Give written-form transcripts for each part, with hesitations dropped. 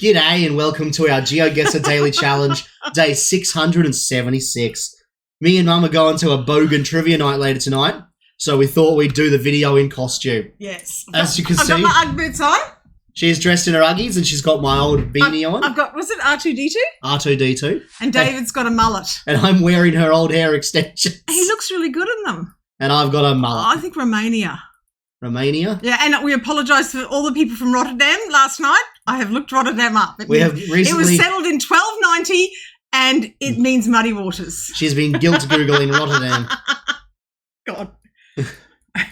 G'day and welcome to our Geoguessr Daily Challenge, day 676. Me and Mum are going to a Bogan trivia night later tonight, so we thought we'd do the video in costume. Yes. As you can see, I've got my Ugg boots on. She's dressed in her Uggies and she's got my old beanie on. I've got, was it R2-D2? R2-D2. And David's got a mullet. And I'm wearing her old hair extensions. He looks really good in them. And I've got a mullet. Oh, I think Romania. Romania? Yeah, and we apologise for all the people from Rotterdam last night. I have looked Rotterdam up. It was settled in 1290 and it means muddy waters. She's been guilt Googling Rotterdam. God.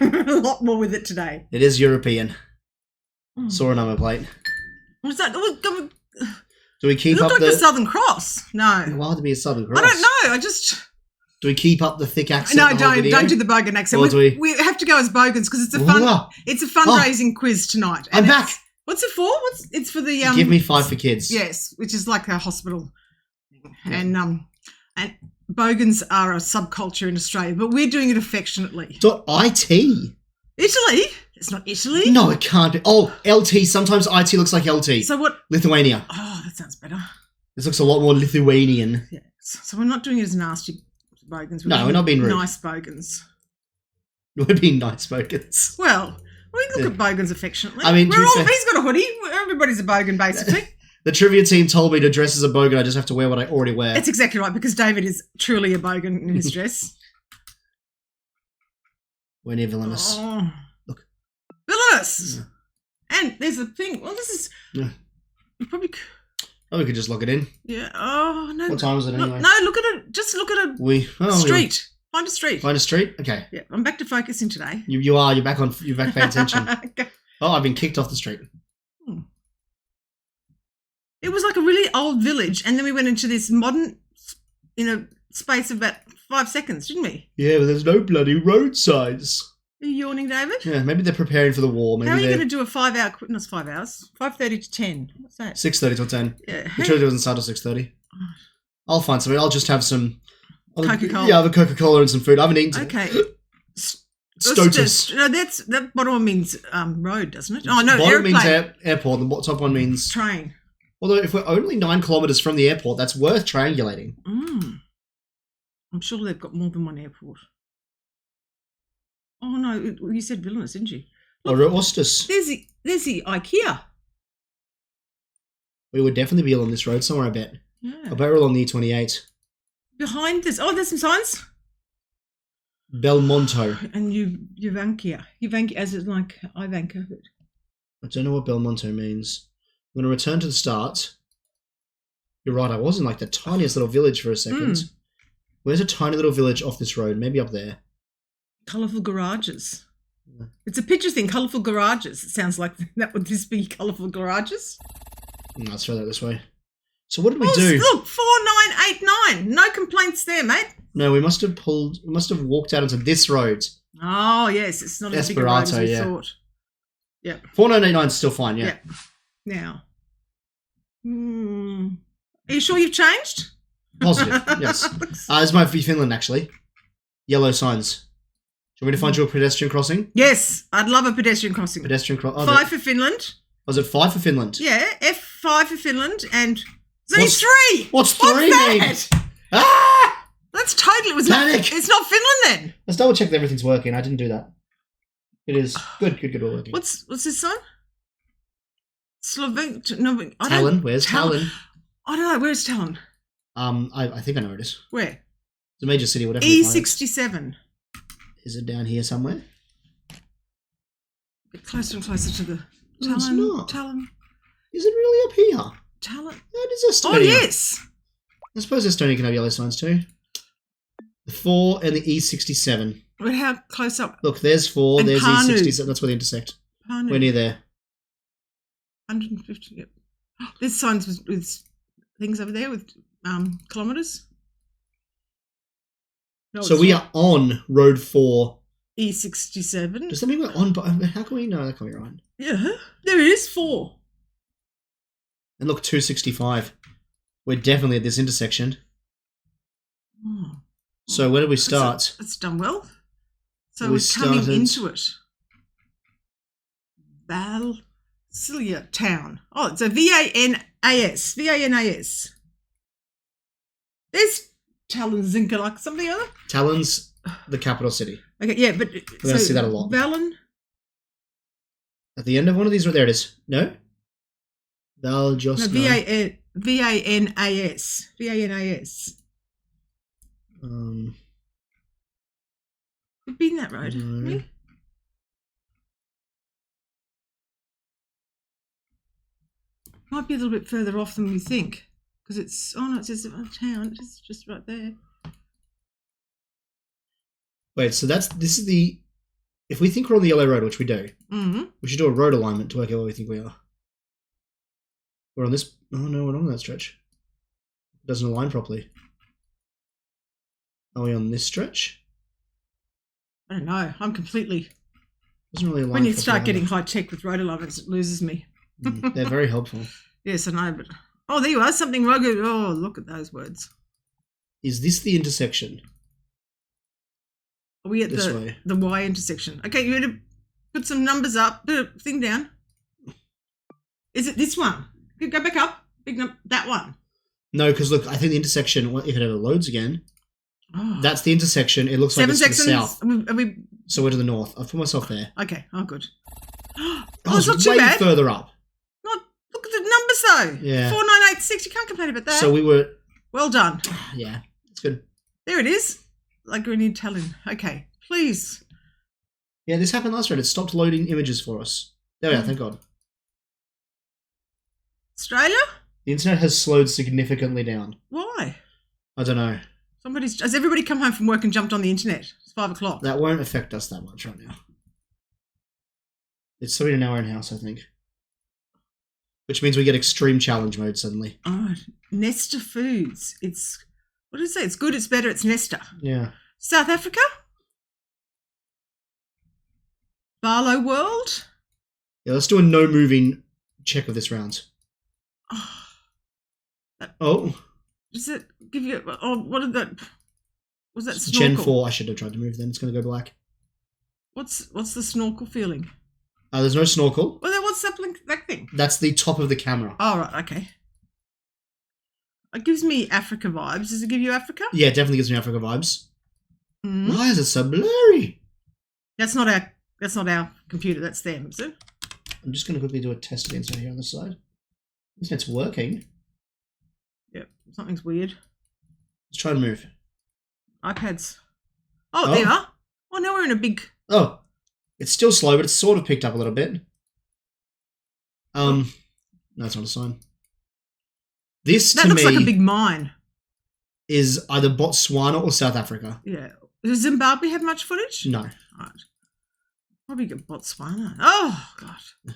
A lot more with it today. It is European. Saw a number plate. What's that? Do we keep it up looked like the Southern Cross. No. Why would there be a Southern Cross? I don't know. Do we keep up the thick accent? No, don't do the Bogan accent. We have to go as Bogans because it's a fundraising quiz tonight. I'm back. What's it for? It's for the Give me 5 for kids. Yes, which is like a hospital. Yeah. And Bogans are a subculture in Australia, but we're doing it affectionately. .it. Italy? It's not Italy. No, it can't be. Oh, LT. Sometimes IT looks like LT. So what? Lithuania. Oh, that sounds better. This looks a lot more Lithuanian. Yes. So we're not doing it as nasty Bogans. We're not being rude. Nice Bogans. We're being nice Bogans. Well, we look at Bogans affectionately. I mean, he's got a hoodie. Everybody's a Bogan, basically. The trivia team told me to dress as a Bogan. I just have to wear what I already wear. That's exactly right, because David is truly a Bogan in his dress. We're near villainous. Oh. Look. Villainous! Yeah. And there's a thing. Well, this is... Yeah. You probably... Oh, we could just lock it in. Yeah. Oh, no. What time is it anyway? No, look at it. Just look at a street. Find a street. Find a street? Okay. Yeah, I'm back to focusing today. You are. You're back paying attention. Okay. Oh, I've been kicked off the street. It was like a really old village, and then we went into this modern, space of about 5 seconds, didn't we? Yeah, but there's no bloody road signs. Are you yawning, David? Yeah, maybe they're preparing for the war. Maybe how are you going to do a 5-hour... Not 5 hours. 5:30 to 10. What's that? 6:30 till 10. Yeah. The trivia doesn't start till 6:30. I'll find something. I'll just have some... Coca-Cola. Yeah, I have a Coca-Cola and some food. I haven't eaten. Okay. STOTUS. No, that bottom one means road, doesn't it? Oh, no, bottom airplane. means airport. The top one means... Train. Although if we're only 9 kilometres from the airport, that's worth triangulating. I'm sure they've got more than one airport. Oh, no, you said villainous, didn't you? Look, or Ostis. There's the IKEA. We would definitely be along this road somewhere, I bet. Yeah. I bet we're along the E28. Behind this... Oh, there's some signs. Belmonto. And Uvankia. Uvankia, as it's like Ivanka. I don't know what Belmonto means. I'm going to return to the start. You're right, I was in like the tiniest little village for a second. Where's a tiny little village off this road? Maybe up there. Colourful garages. Yeah. It's a picture thing, colourful garages. It sounds like that. Would this be colourful garages? No, let's throw that this way. So what did we do? Look, 4989. No complaints there, mate. No, we must have walked out onto this road. Oh, yes. It's not as big a road as we thought. Yeah. 4989 is still fine, yeah. Now. Are you sure you've changed? Positive, yes. This might be Finland, actually. Yellow signs. Do you want me to find you a pedestrian crossing? Yes, I'd love a pedestrian crossing. Pedestrian crossing. 5 for Finland. Was it 5 for Finland? Yeah, F5 for Finland, and there's 3. What's 3 mean? That? Ah! That's totally... Panic! It's not Finland then. Let's double check that everything's working. I didn't do that. It is. Good, all working. What's this sign? Tallinn. Where's Tallinn? I don't know. Where's Tallinn? I think I know where it is. Where? It's a major city. Whatever. E67. Is it down here somewhere? Get closer and closer to the Tallinn. No, it's not. Tallinn. Is it really up here? Tallinn. No, it is Estonia. Oh yes. I suppose Estonia can have yellow signs too. The 4 and the E67. But how close up? Look, there's 4. And there's Panu. E67. That's where they intersect. Panu. We're near there. 150. Yep. There's signs with things over there with kilometres. No, so we are on Road 4. E67. Does that mean we're on? How can we know? That can't be right. Yeah, there is 4. And look, 265. We're definitely at this intersection. So where did we start? It's done well. So we're coming into it. Valsilia town. Oh, it's a VAN A-S. V-A-N-A-S. There's Tallinzinka, like something or other. Tallinn's the capital city. Okay, yeah, but... We're going to see that a lot. Vallon. At the end of one of these, there it is. No? Valjosno. No, V-A-N-A-S. V-A-N-A-S. Could be in that road. No. Really? Might be a little bit further off than we think. Because it's... Oh, no, it says town. It's just right there. Wait, so this is the... If we think we're on the yellow road, which we do, we should do a road alignment to work out where we think we are. We're on this... Oh, no, we're not on that stretch. It doesn't align properly. Are we on this stretch? I don't know. I'm completely... Doesn't really align. When you start getting high-tech with road alignments, it loses me. They're very helpful. Yes, I know, but... Oh, there you are. Something rugged. Oh, look at those words. Is this the intersection? Are we at the Y intersection? Okay, you need to put some numbers up. Put a thing down. Is it this one? Go back up. That one. No, because look, I think the intersection, if it ever loads again, that's the intersection. It looks like it's to the south. So we're to the north. I've put myself there. Okay. Oh, good. It's not too bad. Further up. Look at the numbers though. Yeah. 4986. You can't complain about that. So we were. Well done. Yeah, it's good. There it is. Like we need Tallinn. Okay, please. Yeah, this happened last round. It stopped loading images for us. There we are. Thank God. Australia? The internet has slowed significantly down. Why? I don't know. Has everybody come home from work and jumped on the internet? It's 5 o'clock. That won't affect us that much right now. It's something in our own house, I think. Which means we get extreme challenge mode suddenly. Oh, Nesta Foods. What did it say? It's good, it's better, it's Nesta. Yeah. South Africa? Barlow World? Yeah, let's do a no moving check of this round. Does it give you... Oh, what did that... Was that snorkel? Gen 4. I should have tried to move then. It's going to go black. What's the snorkel feeling? There's no snorkel. Well, then what's that thing? That's the top of the camera. Oh, right, okay. It gives me Africa vibes. Does it give you Africa? Yeah, it definitely gives me Africa vibes. Why is it so blurry? That's not our computer. That's them, is it? I'm just going to quickly do a test of the internet here on the side. Internet's working. Yep, something's weird. Let's try and move. iPads. Oh, there you are. Oh, now we're in a big... Oh, it's still slow, but it's sort of picked up a little bit. No, it's not a sign. That looks like a big mine. Is either Botswana or South Africa. Yeah. Does Zimbabwe have much footage? No. Right. Probably get Botswana. Oh, God.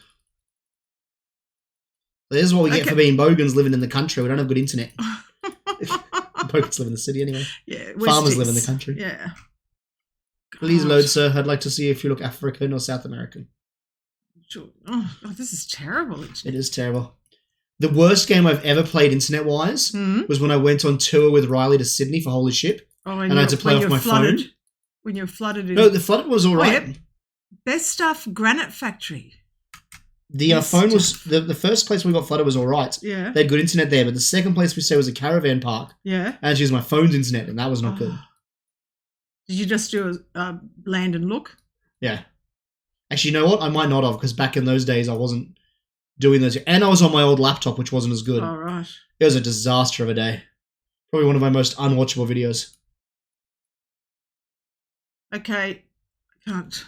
This is what we get for being Bogans living in the country. We don't have good internet. Bogans live in the city anyway. Yeah. Farmers live in the country. Yeah. Please load, sir. I'd like to see if you look African or South American. Sure. Oh, God, this is terrible. It is terrible. The worst game I've ever played internet-wise was when I went on tour with Riley to Sydney for Holy Ship, and I had to play off my phone. When you're flooded in... No, the flooded was all right. Yep. Best Stuff Granite Factory. The phone was... The first place we got flooded was all right. Yeah. They had good internet there, but the second place we stayed was a caravan park. Yeah. I had to use my phone's internet, and that was not good. Did you just do a land and look? Yeah. Actually, you know what? I might not have, because back in those days I wasn't doing those. And I was on my old laptop, which wasn't as good. Oh, right. It was a disaster of a day. Probably one of my most unwatchable videos. Okay. I can't.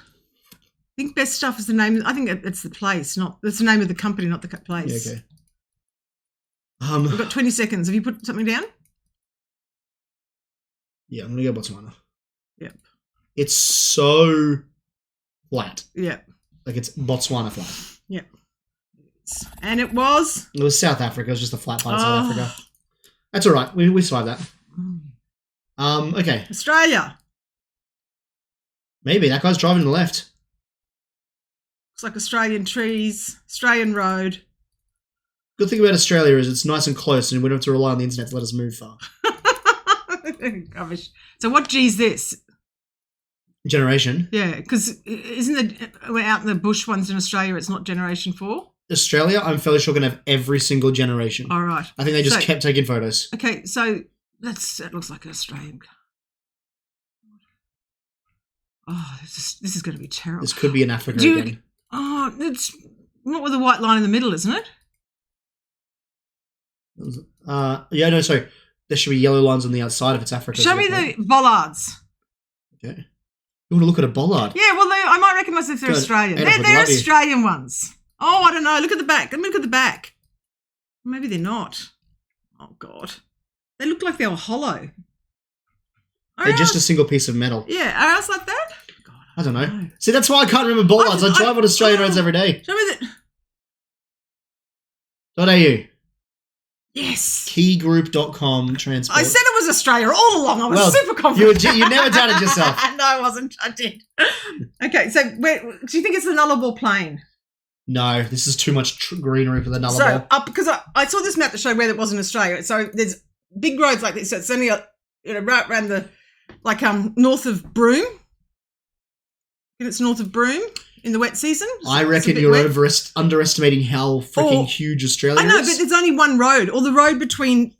I think Best Stuff is the name. I think it's the place, it's the name of the company, not the place. Yeah, okay. We've got 20 seconds. Have you put something down? Yeah, I'm going to go Botswana. Yep. It's so flat. Yep. Like it's Botswana flat. Yep. And it was? It was South Africa. It was just a flat part of South Africa. That's all right. We survived that. Okay. Australia. Maybe. That guy's driving to the left. Looks like Australian trees, Australian road. Good thing about Australia is it's nice and close and we don't have to rely on the internet to let us move far. Rubbish. So what G is this? Generation. Yeah, because we're out in the bush ones in Australia, it's not Generation 4? Australia, I'm fairly sure, going to have every single generation. All right. I think they just kept taking photos. Okay, so that looks like an Australian. Oh, this is going to be terrible. This could be in Africa again. Oh, it's not with a white line in the middle, isn't it? Yeah, no, sorry. There should be yellow lines on the outside if it's Africa. Show me the bollards. Okay. You want to look at a bollard? Yeah, well, I might recognise if they're Australian. They're Australian ones. Oh, I don't know. Look at the back. Let me look at the back. Maybe they're not. Oh, God. They look like they were hollow. They're just a single piece of metal. Yeah, are ours like that? God, I don't know. See, that's why I can't remember bollards. I drive on Australian roads every day. Show me .au. Yes. Keygroup.com transport. I said it was Australia all along. I was super confident. You never doubted yourself. No, I wasn't. I did. Okay, so do you think it's the Nullarbor Plain? No, this is too much greenery for the Nullarbor. So, because I saw this map that showed where it was in Australia. So there's big roads like this. So it's only right around the north of Broome. And it's north of Broome in the wet season. I reckon you're underestimating how freaking huge Australia is. I know, but there's only one road, or the road between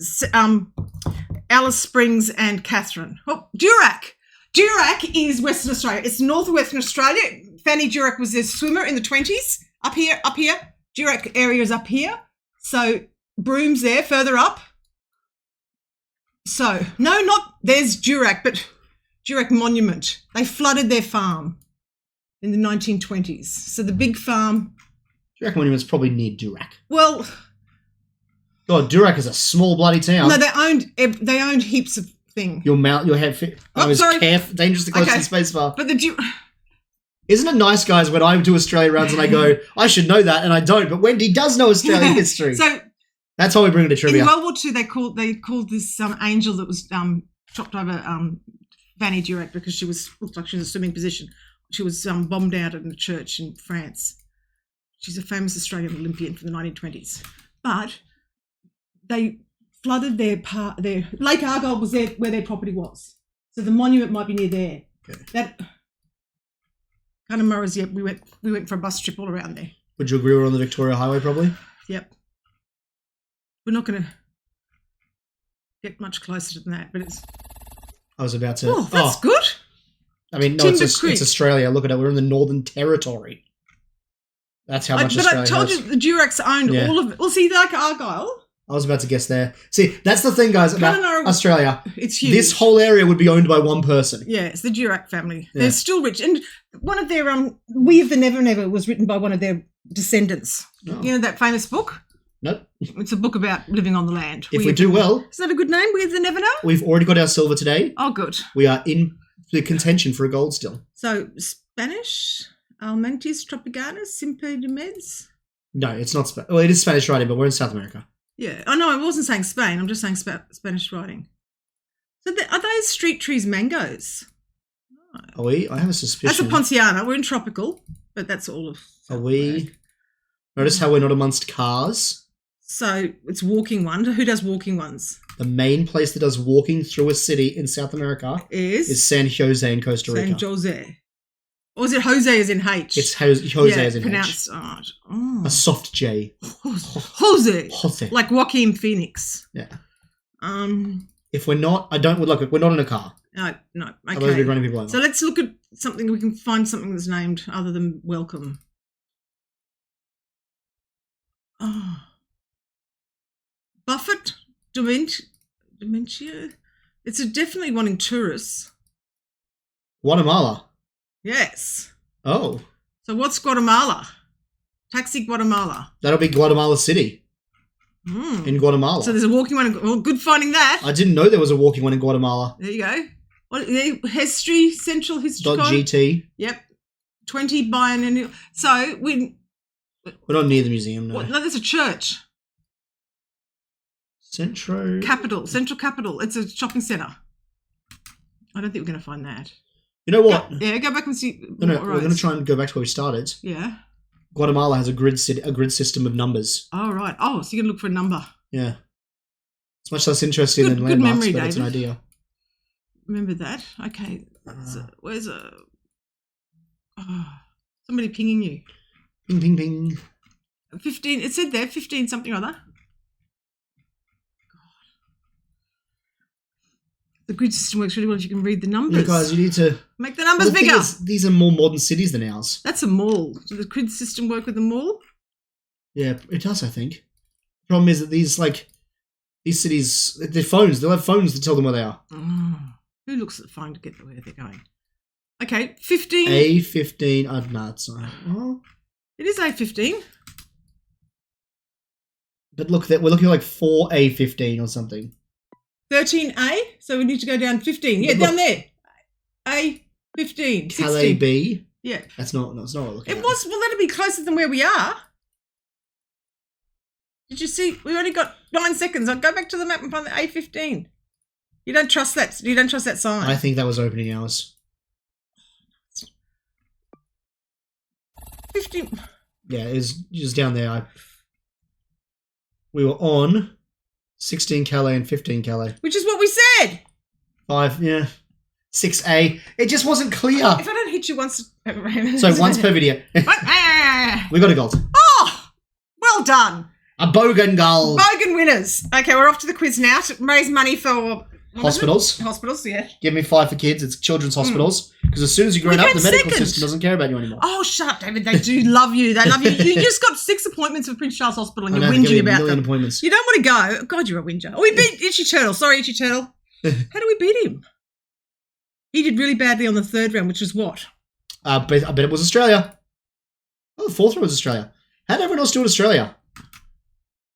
Alice Springs and Katherine. Oh, Durack. Durack is Western Australia. It's north of Western Australia. Fanny Durack was a swimmer in the 20s. Up here. Durack area is up here. So Broome's there, further up. So, there's Durack, but Durack Monument. They flooded their farm in the 1920s. So the big farm... Durack Monument's probably near Durack. Well... God, Durack is a small bloody town. No, they owned heaps of things. Your head... sorry. Dangerous to close to the space bar. But Isn't it nice, guys, when I do Australia rounds and I go, I should know that, and I don't, but Wendy does know Australian history. So that's why we bring it to trivia. In World War II, they called this angel that was chopped over Fanny Durack because she looked like she was in a swimming position. She was bombed out in a church in France. She's a famous Australian Olympian from the 1920s. But they flooded their Lake Argyle was there where their property was. So the monument might be near there. Okay. That kind of mirrors, we went for a bus trip all around there. Would you agree we're on the Victoria Highway probably? Yep. We're not going to get much closer than that, but it's... I was about to... Oh, that's good. I mean, no, it's Australia. Look at it. We're in the Northern Territory. That's how much Australia has. But I told you the Duracks owned all of it. Well, see, like Argyle... I was about to guess there. See, that's the thing, guys, about Australia. It's huge. This whole area would be owned by one person. Yeah, it's the Durack family. Yeah. They're still rich. And one of their, We of the Never Never was written by one of their descendants. Oh. You know that famous book? Nope. It's a book about living on the land. If we do well... Is that a good name? We of the Never Know? We've already got our silver today. Oh, good. We are in the contention for a gold still. So, Spanish, Almentis Tropicanas, Simpe de Meds? No, it's not Spanish. Well, it is Spanish writing, but we're in South America. Yeah. Oh, no, I wasn't saying Spain. I'm just saying Spanish writing. So are those street trees mangoes? No. Are we? I have a suspicion. That's a Ponciana. We're in tropical, but that's all of... Are we? Notice how we're not amongst cars? So it's walking one. Who does walking ones? The main place that does walking through a city in South America is San Jose in Costa Rica. San Jose. Or is it Jose as in H? It's Jose as in pronounced, H. Oh. A soft J. Jose. Like Joaquin Phoenix. Yeah. If we're not, we're not in a car. No. Okay. Otherwise we're running people over. So let's look at something. We can find something that's named other than welcome. Oh. Buffett, Dementia. It's definitely wanting tourists. Guatemala. Yes. Oh. So what's Guatemala? Taxi Guatemala. That'll be Guatemala City. In Guatemala. So there's a walking one. Well, good finding that. I didn't know there was a walking one in Guatemala. There you go. What? History, Central History. .gt. Yep. 20 biennial. So we're not near the museum, no. No, there's a church. Central Capital. It's a shopping centre. I don't think we're going to find that. You know what? Go back and see. No, we're going to try and go back to where we started. Yeah. Guatemala has a grid system of numbers. Oh, right. Oh, so you're going to look for a number. Yeah. It's much less interesting than landmarks, memory, but David. It's an idea. Remember that? Okay. Where's somebody pinging you? Ping, ping, ping. 15. It said there 15 something or other. The grid system works really well if you can read the numbers. Yeah, guys, you need to make the numbers bigger. These are more modern cities than ours. That's a mall. Does the grid system work with a mall? Yeah, it does, I think. Problem is that these cities, they're phones. They'll have phones to tell them where they are. Oh, who looks at the phone to get where they're going? Okay, 15. A15. No, it's not. Oh. It is A15. But look, we're looking at like 4A15 or something. 13A, so we need to go down 15. Yeah, down there. A15. Calais B. Yeah. That's not what we're looking at. It was, well, that'd be closer than where we are. Did you see? We only got 9 seconds. I'll go back to the map and find the A15. You don't trust that. You don't trust that sign. I think that was opening hours. 15. Yeah, it was just down there. We were on 16 Calais and 15 Calais. Which is what we said. 5, yeah. 6A. It just wasn't clear. If I don't hit you once... So once per video. We got a gold. Oh! Well done. A Bogan gold. Bogan winners. Okay, we're off to the quiz now to raise money for... Hospitals. Hospitals, yeah. Give me 5 for kids. It's children's hospitals. Because as soon as you grow up, the medical system doesn't care about you anymore. Oh, shut up, David. They do love you. They love you. You just got 6 appointments for Prince Charles Hospital and you're whinging about them. Appointments. You don't want to go. God, you're a whinger. Oh, we beat Itchy Turtle. Sorry, Itchy Turtle. How do we beat him? He did really badly on the 3rd round, which was what? I bet it was Australia. Oh, the 4th round was Australia. How did everyone else do in Australia?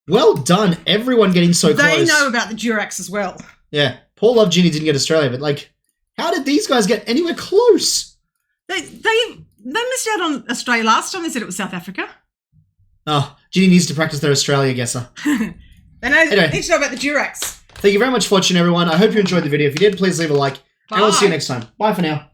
Well done. Everyone getting so close. They know about the Durax as well. Yeah. Poor Love Ginny didn't get Australia, but like, how did these guys get anywhere close? They missed out on Australia last time. They said it was South Africa. Oh, Ginny needs to practice their Australia guesser. They need to know about the Durax. Thank you very much for watching, everyone. I hope you enjoyed the video. If you did, please leave a like. Bye. And we'll see you next time. Bye for now.